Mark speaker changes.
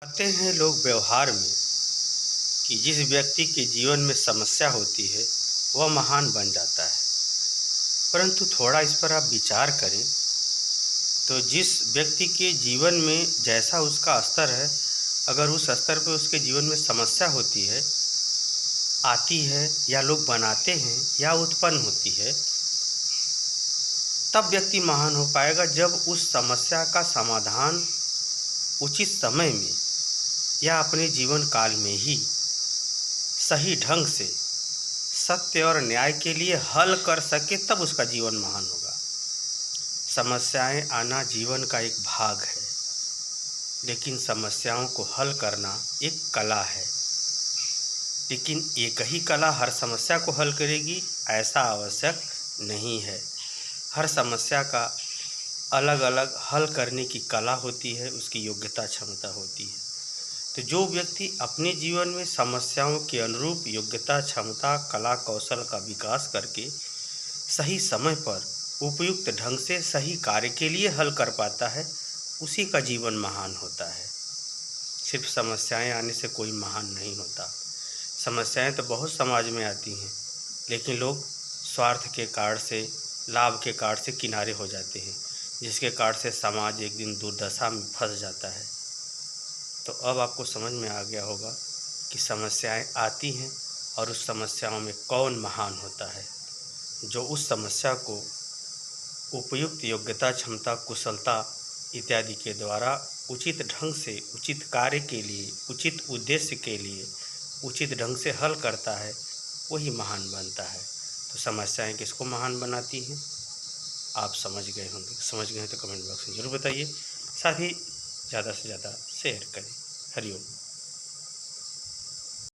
Speaker 1: कहते हैं लोग व्यवहार में कि जिस व्यक्ति के जीवन में समस्या होती है वह महान बन जाता है। परंतु थोड़ा इस पर आप विचार करें तो जिस व्यक्ति के जीवन में जैसा उसका स्तर है, अगर उस स्तर पे उसके जीवन में समस्या होती है, आती है या लोग बनाते हैं या उत्पन्न होती है, तब व्यक्ति महान हो पाएगा जब उस समस्या का समाधान उचित समय में या अपने जीवन काल में ही सही ढंग से सत्य और न्याय के लिए हल कर सके, तब उसका जीवन महान होगा। समस्याएं आना जीवन का एक भाग है, लेकिन समस्याओं को हल करना एक कला है। लेकिन एक ही कला हर समस्या को हल करेगी ऐसा आवश्यक नहीं है। हर समस्या का अलग अलग हल करने की कला होती है, उसकी योग्यता क्षमता होती है। तो जो व्यक्ति अपने जीवन में समस्याओं के अनुरूप योग्यता क्षमता कला कौशल का विकास करके सही समय पर उपयुक्त ढंग से सही कार्य के लिए हल कर पाता है, उसी का जीवन महान होता है। सिर्फ समस्याएं आने से कोई महान नहीं होता। समस्याएं तो बहुत समाज में आती हैं, लेकिन लोग स्वार्थ के कारण से, लाभ के कारण से किनारे हो जाते हैं, जिसके कारण से समाज एक दिन दुर्दशा में फंस जाता है। तो अब आपको समझ में आ गया होगा कि समस्याएं आती हैं और उस समस्याओं में कौन महान होता है, जो उस समस्या को उपयुक्त योग्यता क्षमता कुशलता इत्यादि के द्वारा उचित ढंग से उचित कार्य के लिए उचित उद्देश्य के लिए उचित ढंग से हल करता है, वही महान बनता है। तो समस्याएं किसको महान बनाती हैं, आप समझ गए होंगे। समझ गए तो कमेंट बॉक्स में ज़रूर बताइए। साथ ही ज़्यादा से ज़्यादा शेयर करें। हरिओम।